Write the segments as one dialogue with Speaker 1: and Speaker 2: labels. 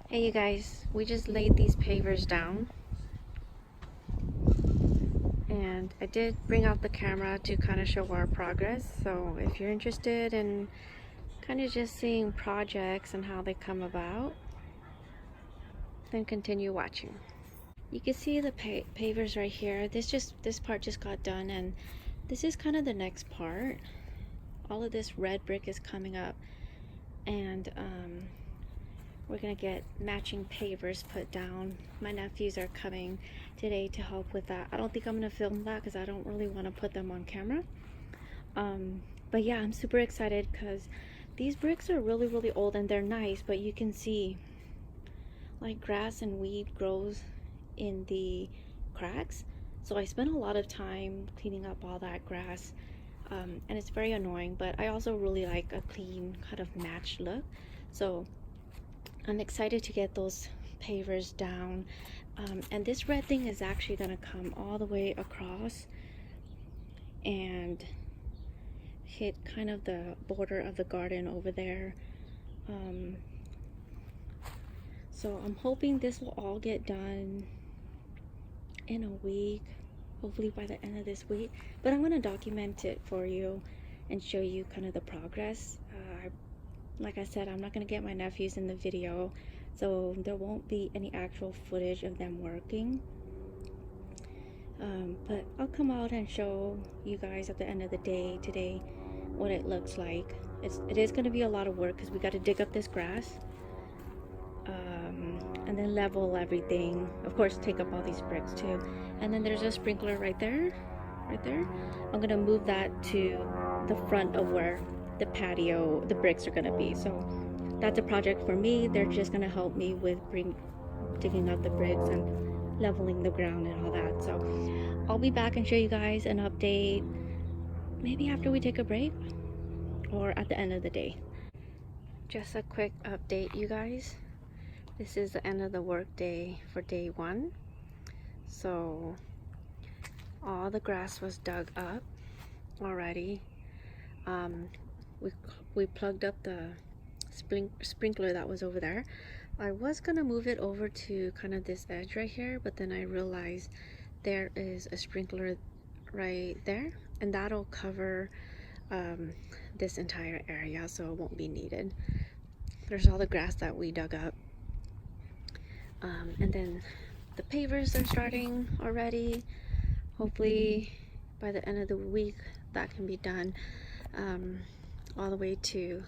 Speaker 1: Hey you guys, we just laid these pavers down and I did bring out the camera to kind of show our progress. So if you're interested in kind of just seeing projects and how they come about, then continue watching. You can see the pavers right here. This part just got done, and this is kind of the next part. All of this red brick is coming up, and we're gonna get matching pavers put down. My nephews are coming today to help with that. I don't think I'm gonna film that because I don't really want to put them on camera. But yeah, I'm super excited because these bricks are really old and they're nice, but you can see like grass and weed grows in the cracks. So I spent a lot of time cleaning up all that grass, and it's very annoying, but I also really like a clean kind of matched look. So I'm excited to get those pavers down. And this red thing is actually going to come all the way across and hit kind of the border of the garden over there. So I'm hoping this will all get done in a week, hopefully by the end of this week. But I'm going to document it for you and show you kind of the progress. Like I said, I'm not going to get my nephews in the video, so there won't be any actual footage of them working. But I'll come out and show you guys at the end of the day today what it looks like. It is going to be a lot of work because we got to dig up this grass, and then level everything. Of course, take up all these bricks too. And then there's a sprinkler right there, right there. I'm going to move that to the front of where the patio, the bricks are going to be. So that's a project for me. They're just going to help me with digging up the bricks and leveling the ground and all that. So I'll be back and show you guys an update maybe after we take a break or at the end of the day. Just a quick update, you guys. This is the end of the work day for day one. So all the grass was dug up already. We plugged up the sprinkler that was over there. I was gonna move it over to kind of this edge right here, but then I realized there is a sprinkler right there, and that'll cover this entire area, so it won't be needed. There's all the grass that we dug up, and then the pavers are starting already. Hopefully by the end of the week that can be done, all the way to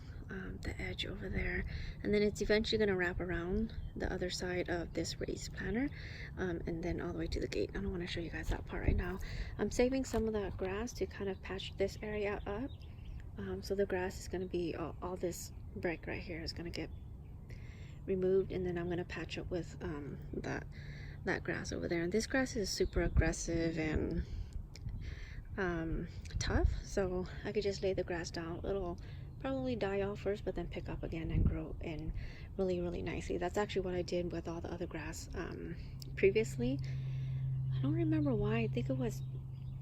Speaker 1: the edge over there, and then it's eventually going to wrap around the other side of this raised planter, and then all the way to the gate. I don't want to show you guys that part right now. I'm saving some of the grass to kind of patch this area up. So the grass is going to be all this brick right here is going to get removed, and then I'm going to patch up with that grass over there. And this grass is super aggressive and tough, so I could just lay the grass down. It'll probably die off first, but then pick up again and grow in really nicely. That's actually what I did with all the other grass previously. I don't remember why. I think it was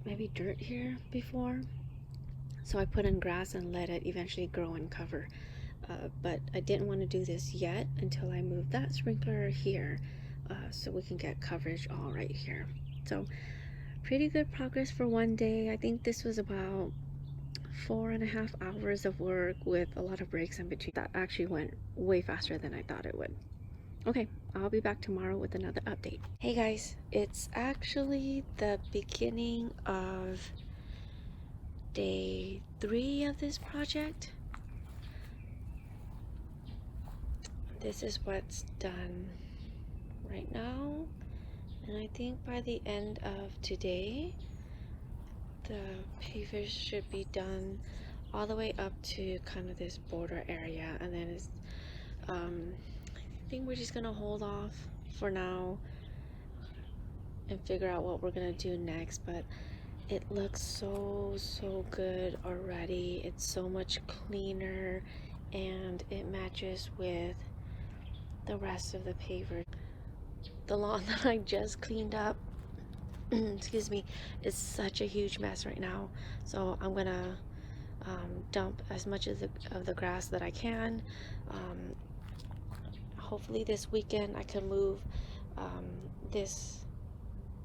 Speaker 1: maybe dirt here before, so I put in grass and let it eventually grow and cover. But I didn't want to do this yet until I moved that sprinkler here, so we can get coverage all right here. So pretty good progress for one day. I think this was about 4.5 hours of work with a lot of breaks in between. That actually went way faster than I thought it would. Okay, I'll be back tomorrow with another update. Hey guys, it's actually the beginning of day 3 of this project. This is what's done right now, and I think by the end of today the pavers should be done all the way up to kind of this border area, and then it's I think we're just gonna hold off for now and figure out what we're gonna do next. But it looks so good already. It's so much cleaner and it matches with the rest of the paver. The lawn that I just cleaned up excuse me, is such a huge mess right now, so I'm gonna dump as much of the grass that I can. hopefully this weekend I can move this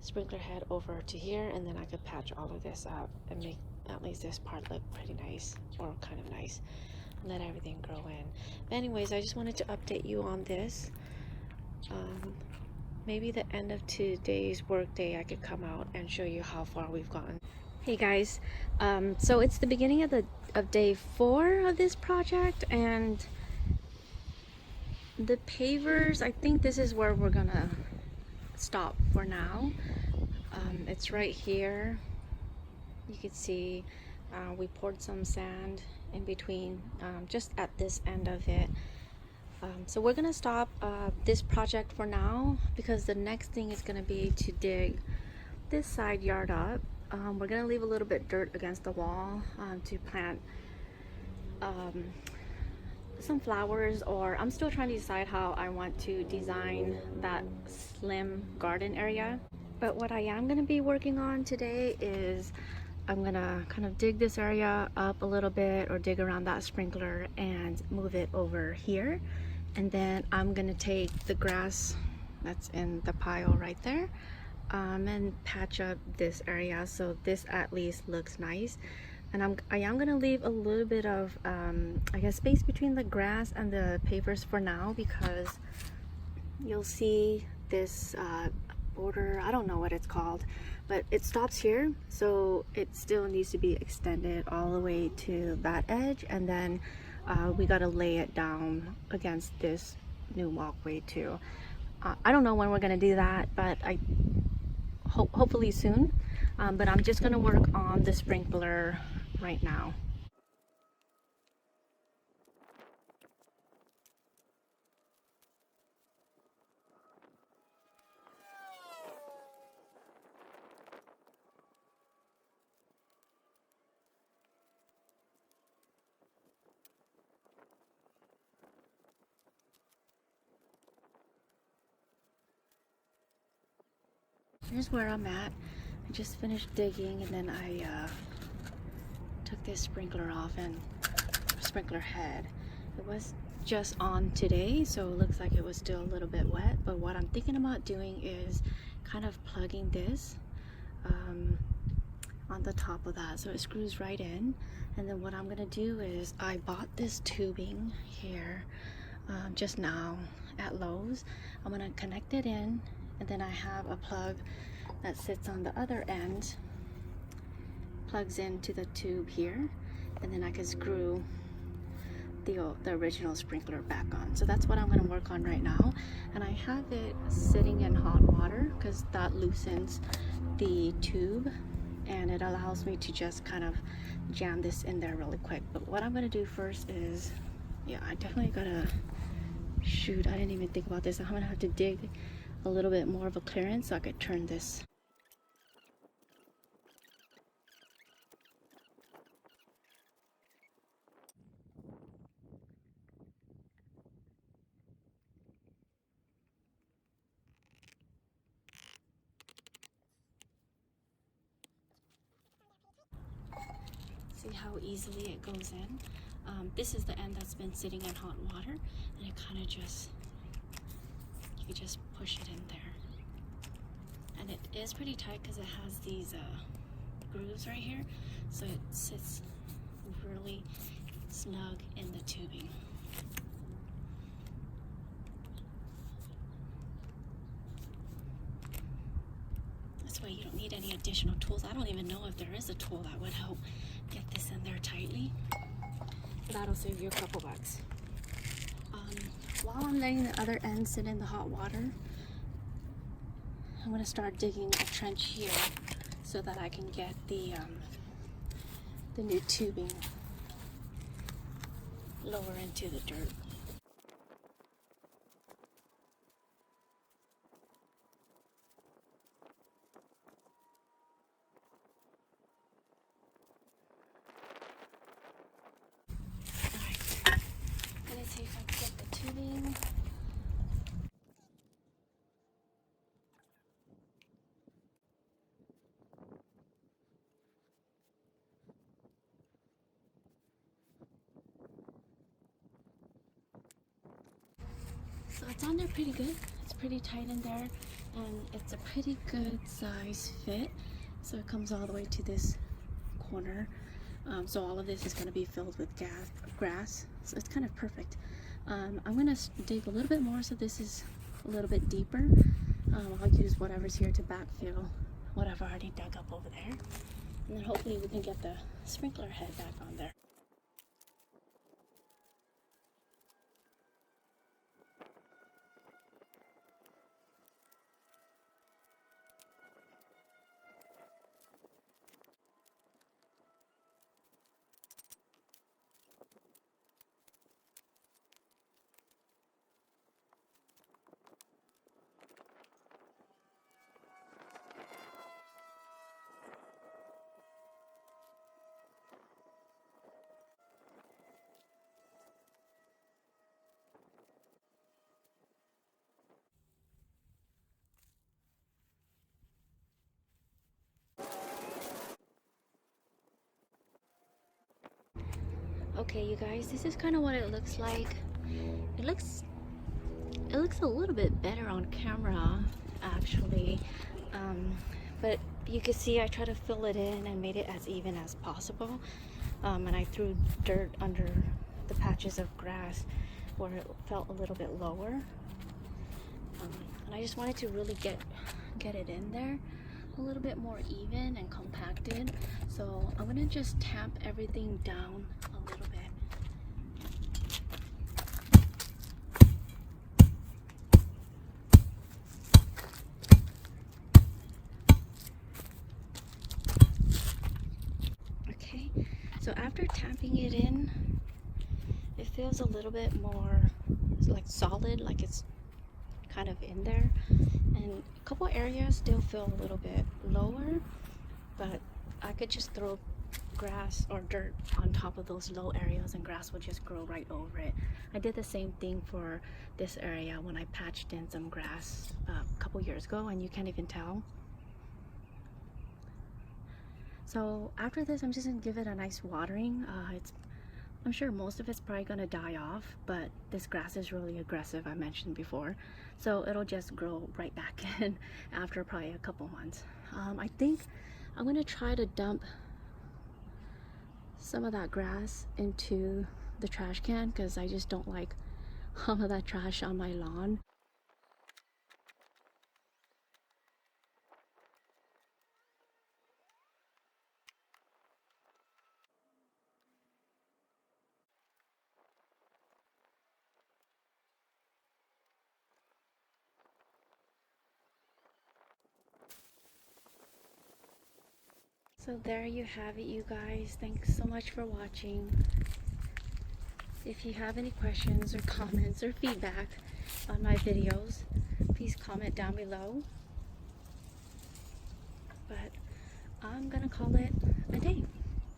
Speaker 1: sprinkler head over to here, and then I could patch all of this up and make at least this part look pretty nice, or kind of nice, and let everything grow in. But anyways, I just wanted to update you on this. Maybe the end of today's work day I could come out and show you how far we've gotten. Hey guys, so it's the beginning of day 4 of this project, and the pavers, I think this is where we're gonna stop for now. It's right here. You can see we poured some sand in between, just at this end of it. So we're gonna stop this project for now, because the next thing is gonna be to dig this side yard up. We're gonna leave a little bit dirt against the wall to plant some flowers, or I'm still trying to decide how I want to design that slim garden area. But what I am gonna be working on today is I'm gonna kind of dig this area up a little bit, or dig around that sprinkler and move it over here. And then I'm gonna take the grass that's in the pile right there and patch up this area so this at least looks nice. And I am gonna leave a little bit of I guess space between the grass and the pavers for now, because you'll see this border, I don't know what it's called, but it stops here, so it still needs to be extended all the way to that edge, and then we gotta lay it down against this new walkway too. I don't know when we're gonna do that, but hopefully soon. But I'm just gonna work on the sprinkler right now. Here's where I'm at. I just finished digging, and then I took this sprinkler off, and sprinkler head. It was just on today, so it looks like it was still a little bit wet. But what I'm thinking about doing is kind of plugging this on the top of that, so it screws right in. And then what I'm gonna do is, I bought this tubing here just now at Lowe's. I'm gonna connect it in, and then I have a plug that sits on the other end, plugs into the tube here, and then I can screw the original sprinkler back on. So that's what I'm going to work on right now. And I have it sitting in hot water because that loosens the tube, and it allows me to just kind of jam this in there really quick. But what I'm going to do first is, yeah, I definitely gotta shoot, I didn't even think about this. I'm gonna have to dig a little bit more of a clearance so I could turn this. See how easily it goes in? This is the end that's been sitting in hot water, and it kind of just, you just push it in there. And it is pretty tight because it has these grooves right here, so it sits really snug in the tubing. This way you don't need any additional tools. I don't even know if there is a tool that would help get this in there tightly. That'll save you a couple bucks. While I'm letting the other end sit in the hot water, I'm gonna start digging a trench here so that I can get the new tubing lower into the dirt. Alright, let's see if I can get the tubing. it's on there pretty good. It's pretty tight in there, and it's a pretty good size fit. So it comes all the way to this corner. So all of this is going to be filled with grass. So it's kind of perfect. I'm going to dig a little bit more so this is a little bit deeper. I'll use whatever's here to backfill what I've already dug up over there. And then hopefully we can get the sprinkler head back on there. Okay, you guys, this is kind of what it looks like. It looks a little bit better on camera, actually. But you can see I try to fill it in and made it as even as possible. And I threw dirt under the patches of grass where it felt a little bit lower. And I just wanted to really get it in there a little bit more even and compacted. So I'm gonna just tamp everything down a little bit. Okay, so after tamping it in, it feels a little bit more like solid, like it's kind of in there, and a couple areas still feel a little bit lower, but I could just throw grass or dirt on top of those low areas and grass would just grow right over it. I did the same thing for this area when I patched in some grass a couple years ago, and you can't even tell. So after this, I'm just gonna give it a nice watering. I'm sure most of it's probably gonna die off, but this grass is really aggressive, I mentioned before. So it'll just grow right back in after probably a couple months. I think I'm gonna try to dump some of that grass into the trash can because I just don't like all of that trash on my lawn. So there you have it, you guys. Thanks so much for watching. If you have any questions or comments or feedback on my videos, please comment down below. But I'm gonna call it a day.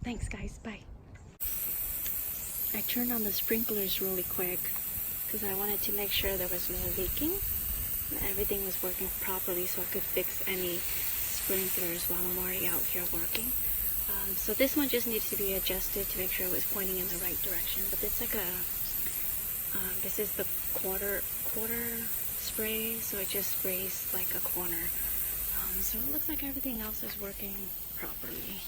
Speaker 1: Thanks, guys. Bye. I turned on the sprinklers really quick because I wanted to make sure there was no leaking and everything was working properly so I could fix any sprinklers while I'm already out here working. So this one just needs to be adjusted to make sure it was pointing in the right direction. But it's like this is the quarter spray, so it just sprays like a corner. So it looks like everything else is working properly.